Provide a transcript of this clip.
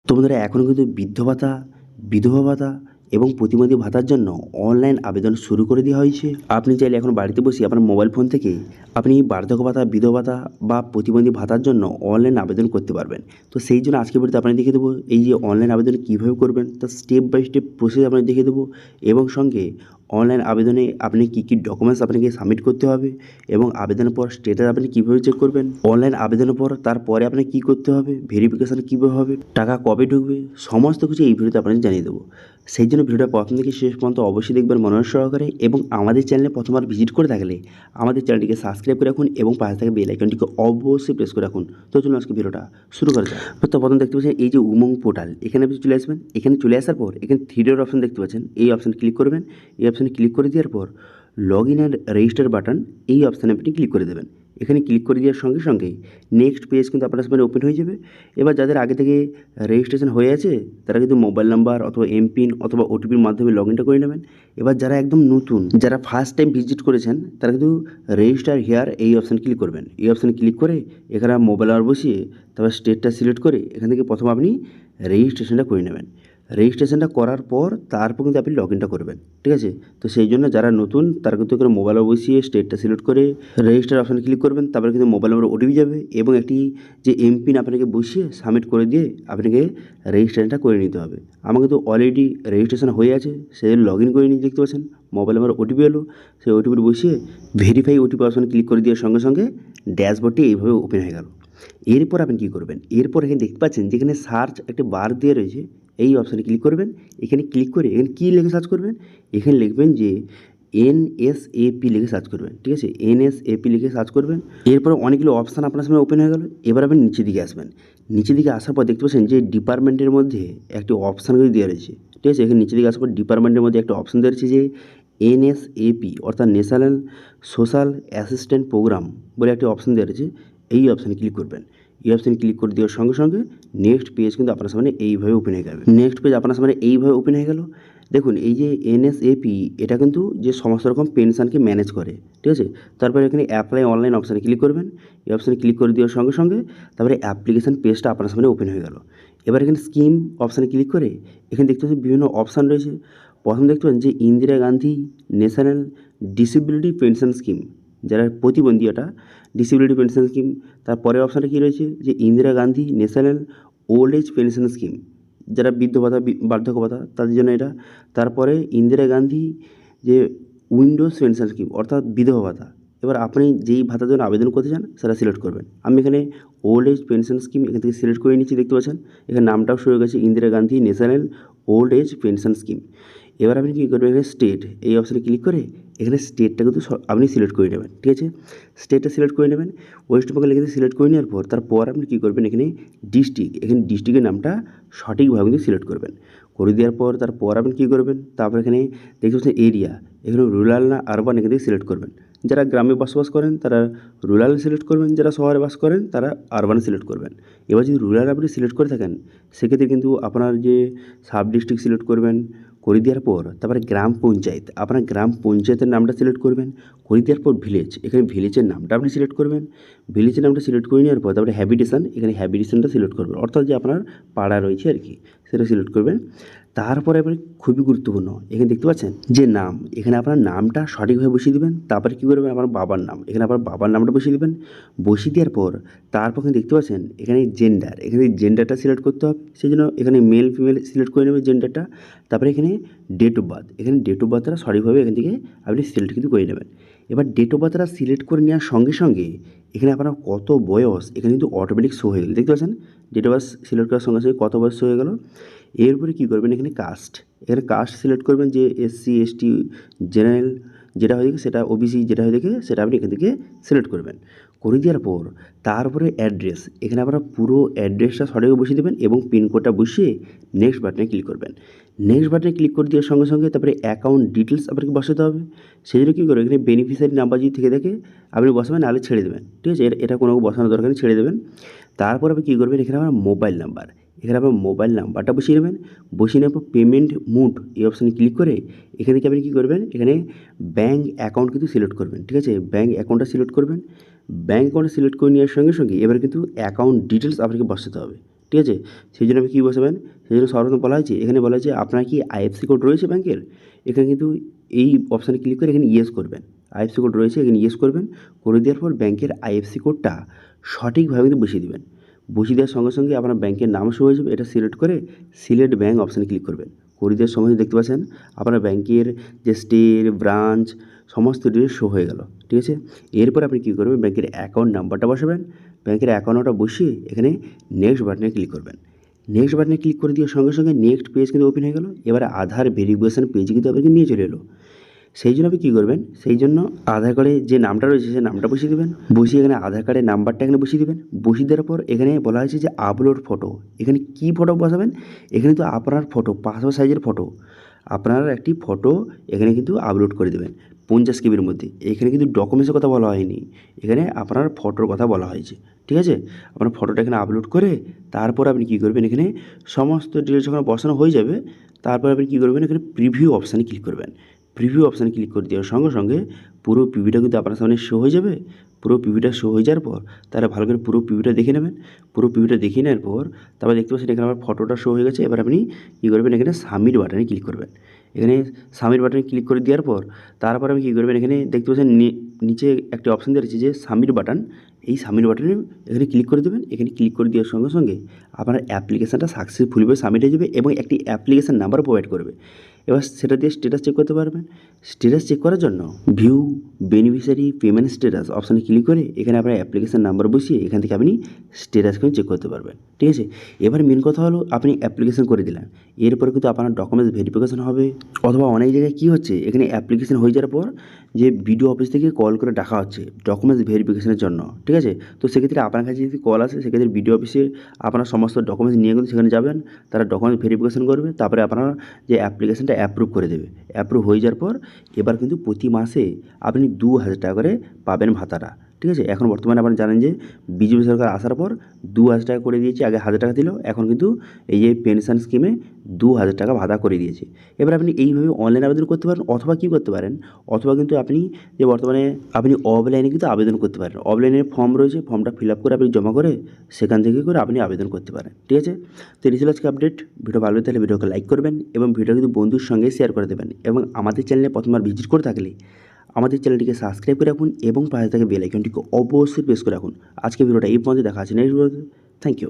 তো বন্ধুরা এখনও কিন্তু বৃদ্ধ ভাতা, বিধবা ভাতা এবং প্রতিবন্ধী ভাতার জন্য অনলাইন আবেদন শুরু করে দেওয়া হয়েছে। আপনি চাইলে এখন বাড়িতে বসে আপনার মোবাইল ফোন থেকে আপনি বার্ধক্য ভাতা, বিধবা ভাতা বা প্রতিবন্ধী ভাতার জন্য অনলাইন আবেদন করতে পারবেন। তো সেই জন্য আজকে ভিডিওতে আপনাকে দেখিয়ে দেবো এই যে অনলাইন আবেদন কীভাবে করবেন, তার স্টেপ বাই স্টেপ প্রসেস আপনাকে দেখিয়ে দেবো এবং সঙ্গে অনলাইন আবেদনে আপনি কী কী ডকুমেন্টস আপনাকে সাবমিট করতে হবে এবং আবেদনের পর স্টেটাস আপনি কীভাবে চেক করবেন, অনলাইন আবেদনের পর তারপরে আপনাকে কী করতে হবে, ভেরিফিকেশান কীভাবে হবে, টাকা কবে ঢুকবে, সমস্ত কিছু এই ভিডিওতে আপনাকে জানিয়ে দেবো। সেই জন্য ভিডিওটা প্রথম থেকে শেষ পর্যন্ত অবশ্যই দেখবেন মনোযোগ সহকারে এবং আমাদের চ্যানেলে প্রথমবার ভিজিট করে থাকলে আমাদের চ্যানেলটিকে সাবস্ক্রাইব করে রাখুন এবং পাশে থাকা বেল আইকনটিকে অবশ্যই প্রেস করে রাখুন। তো চলুন আজকে ভিডিওটা শুরু করা যাক। তো প্রথম দেখতে পাচ্ছেন এই যে উমং পোর্টাল, এখানে আপনি চলে আসবেন। এখানে চলে আসার পর এখানে থ্রি ডট অপশন দেখতে পাচ্ছেন, এই অপশানে ক্লিক করবেন। এই অপশানে ক্লিক করে দেওয়ার পর log in and register button, এই অপশানে আপনি ক্লিক করে দেবেন। এখানে ক্লিক করে দেওয়ার সঙ্গে সঙ্গেই নেক্সট পেজ কিন্তু আপনার সামনে ওপেন হয়ে যাবে। এবার যাদের আগে থেকে রেজিস্ট্রেশন হয়ে আছে তারা কিন্তু মোবাইল নাম্বার অথবা এমপিন অথবা ওটিপির মাধ্যমে লগ ইনটা করে নেবেন। এবার যারা একদম নতুন, যারা ফার্স্ট টাইম ভিজিট করেছেন তারা কিন্তু রেজিস্টার হেয়ার এই অপশানে ক্লিক করবেন। এই অপশানে ক্লিক করে এখানে মোবাইল নাম্বার বসিয়ে তারপর স্টেটটা সিলেক্ট করে এখান থেকে প্রথম আপনি রেজিস্ট্রেশনটা করে নেবেন। রেজিস্ট্রেশনটা করার পর তারপর কিন্তু আপনি লগ ইনটা করবেন, ঠিক আছে? তো সেই জন্য যারা নতুন তারা কিন্তু এখানে মোবাইল বসিয়ে স্টেটটা সিলেক্ট করে রেজিস্টার অপশানে ক্লিক করবেন। তারপরে কিন্তু মোবাইল নাম্বার ওটিপি যাবে এবং একটি যে এমপিন আপনাকে বসিয়ে সাবমিট করে দিয়ে আপনাকে রেজিস্ট্রেশনটা করে নিতে হবে। আমার কিন্তু অলরেডি রেজিস্ট্রেশন হয়ে আছে, সেই লগ ইন করে নিয়ে দেখতে পাচ্ছেন মোবাইল নাম্বার ওটিপি এলো। সেই ওটিপিটি বসিয়ে ভেরিফাই ওটিপি অপশানে ক্লিক করে দেওয়ার সঙ্গে সঙ্গে ড্যাশবোর্ডটি এইভাবে ওপেন হয়ে গেল। এরপর আপনি কী করবেন, এরপর এখানে দেখতে পাচ্ছেন যেখানে সার্চ একটা বার দিয়ে রয়েছে, এই অপশানে ক্লিক করবেন। এখানে ক্লিক করে এখানে কী লিখে সার্চ করবেন, এখানে লিখবেন যে এনএসএপি লিখে সার্চ করবেন, ঠিক আছে? এনএসএপি লিখে সার্চ করবেন। এরপর অনেকগুলো অপশান আপনার সামনে ওপেন হয়ে গেল। এবার আপনি নিচের দিকে আসবেন। নিচের দিকে আসার পর দেখতে পাচ্ছেন যে ডিপার্টমেন্টের মধ্যে একটি অপশান করে দেওয়া রয়েছে, ঠিক আছে? এখানে নিচের দিকে আসার পর ডিপার্টমেন্টের মধ্যে একটা অপশান দেওয়া রয়েছে যে এনএসএপি অর্থাৎ ন্যাশনাল সোশ্যাল অ্যাসিস্ট্যান্ট প্রোগ্রাম বলে একটি অপশান দেওয়া রয়েছে। এই অপশানে ক্লিক করবেন। এই অপশানে ক্লিক করে দেওয়ার সঙ্গে সঙ্গে নেক্সট পেজ কিন্তু আপনার সামনে এইভাবে ওপেন হয়ে যাবে। নেক্সট পেজ আপনার সামনে এইভাবে ওপেন হয়ে গেল। দেখুন এই যে এনএসএপি, এটা কিন্তু যে সমস্ত রকম পেনশনকে ম্যানেজ করে, ঠিক আছে? তারপরে এখানে অ্যাপ্লাই অনলাইন অপশানে ক্লিক করবেন। এই অপশানে ক্লিক করে দেওয়ার সঙ্গে সঙ্গে তারপরে অ্যাপ্লিকেশান পেজটা আপনার সামনে ওপেন হয়ে গেল। এবার এখানে স্কিম অপশানে ক্লিক করে এখানে দেখতে পাচ্ছেন বিভিন্ন অপশান রয়েছে। প্রথম দেখতে পাচ্ছেন যে Indira Gandhi national disability pension scheme, যারা প্রতিবন্ধী, এটা ডিসেবিলিটি পেনশন স্কিম। তারপরের অপশানটা কী রয়েছে যে Indira Gandhi national old age pension scheme, যারা বৃদ্ধ ভাতা, বার্ধক্য ভাতা তাদের জন্য এটা। তারপরে ইন্দিরা গান্ধী যে উইন্ডোজ পেনশন স্কিম অর্থাৎ বিধবা ভাতা। এবার আপনি যেই ভাতার জন্য আবেদন করতে চান সেটা সিলেক্ট করবেন। আমি এখানে ওল্ড এজ পেনশন স্কিম এখান থেকে সিলেক্ট করে নিচ্ছি, দেখতে পাচ্ছেন এখানে নামটাও শুরু হয়ে গেছে Indira Gandhi national old age pension scheme. এবার আপনি কী করবেন, এখানে স্টেট এই অপশানে ক্লিক করে এখানে স্টেটটা কিন্তু আপনি সিলেক্ট করে নেবেন, ঠিক আছে? স্টেটটা সিলেক্ট করে নেবেন। ওয়েস্ট বেঙ্গল এখানে সিলেক্ট করে নেওয়ার পর তারপর আপনি কী করবেন, এখানে ডিস্ট্রিক্ট, এখানে ডিস্ট্রিক্টের নামটা সঠিকভাবে কিন্তু সিলেক্ট করবেন। করে দেওয়ার পর তারপর আপনি কী করবেন, তারপর এখানে দেখতে পাচ্ছেন এরিয়া, এখানে রুরাল না আরবান এখান থেকে সিলেক্ট করবেন। যারা গ্রামে বসবাস করেন তারা রুরাল সিলেক্ট করবেন, যারা শহরে বাস করেন তারা আরবান সিলেক্ট করবেন। এবার যদি রুরাল আপনি সিলেক্ট করে থাকেন সেক্ষেত্রে কিন্তু আপনার যে সাব ডিস্ট্রিক্ট সিলেক্ট করবেন। করে দেওয়ার পর তারপরে গ্রাম পঞ্চায়েত, আপনার গ্রাম পঞ্চায়েতের নামটা সিলেক্ট করবেন। করে দেওয়ার পর ভিলেজ, এখানে ভিলেজের নামটা আপনি সিলেক্ট করবেন। ভিলেজের নামটা সিলেক্ট করে নেওয়ার পর তারপরে হ্যাবিটেশন, এখানে হ্যাবিটেশনটা সিলেক্ট করবেন, অর্থাৎ যে আপনার পাড়া রয়েছে আর কি সেটা সিলেক্ট করবেন। তারপরে আপনি খুবই গুরুত্বপূর্ণ এখানে দেখতে পাচ্ছেন যে নাম, এখানে আপনার নামটা সঠিকভাবে বসিয়ে দেবেন। তারপরে কী করবেন, আপনার বাবার নাম, এখানে আপনার বাবার নামটা বসিয়ে দেবেন। বসিয়ে দেওয়ার পর তারপর এখানে দেখতে পাচ্ছেন এখানে জেন্ডার, এখানে জেন্ডারটা সিলেক্ট করতে হবে। সেই জন্য এখানে মেল ফিমেল সিলেক্ট করে নেবেন জেন্ডারটা। তারপরে এখানে ডেট অফ বার্থ, এখানে ডেট অফ বার্থটা সঠিকভাবে এখান থেকে আপনি সিলেক্ট কিন্তু করে নেবেন। এবার ডেট অফ বার্থটা সিলেক্ট করে নেওয়ার সঙ্গে সঙ্গে এখানে আপনার কত বয়স এখানে কিন্তু অটোমেটিক শো হয়ে গেল, দেখতে পাচ্ছেন ডেট অফ বার্থ সিলেক্ট করার সঙ্গে সঙ্গে কত বয়স শো হয়ে গেল। এরপরে কী করবেন, এখানে কাস্ট, এখানে কাস্ট সিলেক্ট করবেন যে এসসি এসটি জেনারেল যেটা হয়ে থাকে সেটা, ওবিসি যেটা হয়ে থাকে সেটা আপনি এখান থেকে সিলেক্ট করবেন। করে দেওয়ার পর তারপরে অ্যাড্রেস, এখানে আপনারা পুরো অ্যাড্রেসটা সঠিকভাবে বসিয়ে দেবেন এবং পিনকোডটা বসিয়ে নেক্সট বাটনে ক্লিক করবেন। নেক্সট বাটনে ক্লিক করে দেওয়ার সঙ্গে সঙ্গে তারপরে অ্যাকাউন্ট ডিটেলস আপনাকে বসাতে হবে। সেই জন্য কী করবেন, এখানে বেনিফিশিয়ারি নাম্বার যদি থেকে থাকে আপনি বসাবেন, নাহলে ছেড়ে দেবেন, ঠিক আছে? এটা কোনো বসানোর দরকার নেই, ছেড়ে দেবেন। তারপর আপনি কী করবেন, এখানে আমার মোবাইল নাম্বার, এখানে আপনার মোবাইল নাম্বারটা বসিয়ে নেবেন। বসিয়ে নেওয়ার পর পেমেন্ট মুড এই অপশানে ক্লিক করে এখান থেকে আপনি কী করবেন, এখানে ব্যাঙ্ক অ্যাকাউন্ট কিন্তু সিলেক্ট করবেন, ঠিক আছে? ব্যাঙ্ক অ্যাকাউন্টটা সিলেক্ট করবেন। ব্যাঙ্ক অ্যাকাউন্ট সিলেক্ট করে নেওয়ার সঙ্গে সঙ্গে এবার কিন্তু অ্যাকাউন্ট ডিটেলস আপনাকে বসাতে হবে, ঠিক আছে? সেই জন্য আপনি কী বসাবেন, সেই জন্য সর্বপ্রথম বলা হয়েছে, এখানে বলা হয়েছে আপনার কি আইএফএসসি কোড রয়েছে ব্যাংকের? এখানে কিন্তু এই অপশানে ক্লিক করে এখানে ইয়েস করবেন। আইএফএসসি কোড রয়েছে, এখানে ইয়েস করবেন। করে দেওয়ার পর ব্যাংকের আইএফএসসি কোডটা সঠিকভাবে কিন্তু বসিয়ে দিবেন। বসিয়ে দেওয়ার সঙ্গে সঙ্গে আপনার ব্যাংকের নাম শো হয়ে যাবে। এটা সিলেক্ট করে সিলেক্ট ব্যাংক অপশানে ক্লিক করবেন। করে দেওয়ার সঙ্গে সঙ্গে দেখতে পাচ্ছেন আপনার ব্যাংকের যে স্টেট, ব্রাঞ্চ সমস্ত ডিটেলস শো হয়ে গেল। ঠিক আছে? এরপর আপনি কী করবেন, ব্যাংকের অ্যাকাউন্ট নাম্বারটা বসাবেন। ব্যাংকের অ্যাকাউন্টটা বসিয়ে এখানে নেক্সট বাটনে ক্লিক করবেন। নেক্সট বাটনে ক্লিক করে দেওয়ার সঙ্গে সঙ্গে নেক্সট পেজ কিন্তু ওপেন হয়ে গেল। এবারে আধার ভেরিফিকেশন পেজ কিন্তু আপনাকে নিয়ে চলে এলো। সেই জন্য আপনি কী করবেন, সেই জন্য আধার কার্ডে যে নামটা রয়েছে সেই নামটা বসিয়ে দেবেন। বসিয়ে এখানে আধার কার্ডের নাম্বারটা এখানে বসিয়ে দেবেন। বসিয়ে দেওয়ার পর এখানে বলা হয়েছে যে আপলোড ফটো। এখানে কী ফটো বসাবেন, এখানে তো আপনার ফটো, পাসপোর্ট সাইজের ফটো, আপনার একটি ফটো এখানে কিন্তু আপলোড করে দেবেন 50 কেবির মধ্যে। এখানে কিন্তু ডকুমেন্টসের কথা বলা হয়নি, এখানে আপনার ফটোর কথা বলা হয়েছে। ঠিক আছে? আপনার ফটোটা এখানে আপলোড করে তারপর আপনি কী করবেন, এখানে সমস্ত ডিটেলস যখন বসানো হয়ে যাবে তারপর আপনি কী করবেন, এখানে প্রিভিউ অপশানে ক্লিক করবেন। প্রিভিউ অপশানে ক্লিক করে দেওয়ার সঙ্গে সঙ্গে পুরো পিভিটা কিন্তু আপনার সামনে শো হয়ে যাবে। পুরো পিভিটা শো হয়ে যাওয়ার পর তাহলে ভালো করে পুরো পিভিটা দেখে নেবেন। পুরো পিভিটা দেখে নেওয়ার পর তারপর দেখতে পাচ্ছেন এখানে আমার ফটোটা শো হয়ে গেছে। এবার আপনি কী করবেন, এখানে সাবমিট বাটনে ক্লিক করবেন। এখানে সাবমিট বাটনে ক্লিক করে দেওয়ার পর তারপর আপনি কী করবেন, এখানে দেখতে পাচ্ছেন নিচে একটি অপশান দেওয়া রয়েছে যে সাবমিট বাটন। এই সাবমিট বাটনে এখানে ক্লিক করে দেবেন। এখানে ক্লিক করে দেওয়ার সঙ্গে সঙ্গে আপনার অ্যাপ্লিকেশানটা সাকসেসফুলিভাবে সাবমিট হয়ে যাবে এবং একটি অ্যাপ্লিকেশান নাম্বার প্রোভাইড করবে। এবার সেটা দিয়ে স্ট্যাটাস চেক করতে পারবেন। স্ট্যাটাস চেক করার জন্য ভিউ বেনিফিশিয়ারি পেমেন্ট স্ট্যাটাস অপশানে ক্লিক করে এখানে আপনার অ্যাপ্লিকেশান নাম্বার বসিয়ে এখান থেকে আপনি স্ট্যাটাস কিন্তু চেক করতে পারবেন। ঠিক আছে? এবার মেন কথা হলো আপনি অ্যাপ্লিকেশান করে দিলেন, এরপরে কিন্তু আপনার ডকুমেন্টস ভেরিফিকেশন হবে। অথবা অনেক জায়গায় কী হচ্ছে, এখানে অ্যাপ্লিকেশান হয়ে যাওয়ার পর যে বিডিও অফিস থেকে কল করে ডাকা হচ্ছে ডকুমেন্টস ভেরিফিকেশনের জন্য। ঠিক আছে? তো সেক্ষেত্রে আপনার কাছে যদি কল আসে সেক্ষেত্রে বিডিও অফিসে আপনার সমস্ত ডকুমেন্টস নিয়ে কিন্তু সেখানে যাবেন। তারা ডকুমেন্টস ভেরিফিকেশন করবে, তারপরে আপনার যে অ্যাপ্লিকেশানটা অ্যাপ্রুভ করে দেবে। অ্যাপ্রুভ হয়ে যাওয়ার পর এবার কিন্তু প্রতি মাসে আপনি 2000 টাকা করে পাবেন ভাতাটা। ঠিক আছে? এখন বর্তমানে আপনারা জানেন যে বিজেপি সরকার আসার পর 2000 টাকা করে দিয়েছে। আগে 1000 টাকা দিল, এখন কিন্তু এই যে পেনশন স্কিমে 2000 টাকা ভাতা করে দিয়েছে। এবার আপনি এইভাবে অনলাইন আবেদন করতে পারেন, অথবা কী করতে পারেন, অথবা কিন্তু আপনি যে বর্তমানে আপনি অফলাইনে কিন্তু আবেদন করতে পারেন। অফলাইনে ফর্ম রয়েছে, ফর্মটা ফিল আপ করে আপনি জমা করে সেখান থেকে করে আপনি আবেদন করতে পারেন। ঠিক আছে? তো এই ছিল আজকে আপডেট। ভিডিও ভালো লাগলে ভিডিওকে লাইক করবেন এবং ভিডিও কিন্তু বন্ধুর সঙ্গে শেয়ার করে দেবেন। এবং আমাদের চ্যানেলে প্রথমবার ভিজিট করে থাকলে আমাদের চ্যানেলটিকে সাবস্ক্রাইব করে রাখুন এবং পাশে থাকা বেল আইকনটিকে অবশ্যই প্রেস করে রাখুন। আজকে ভিডিওটা এই পর্যন্ত, দেখা আছে নেক্সট ভিডিওতে। Thank you.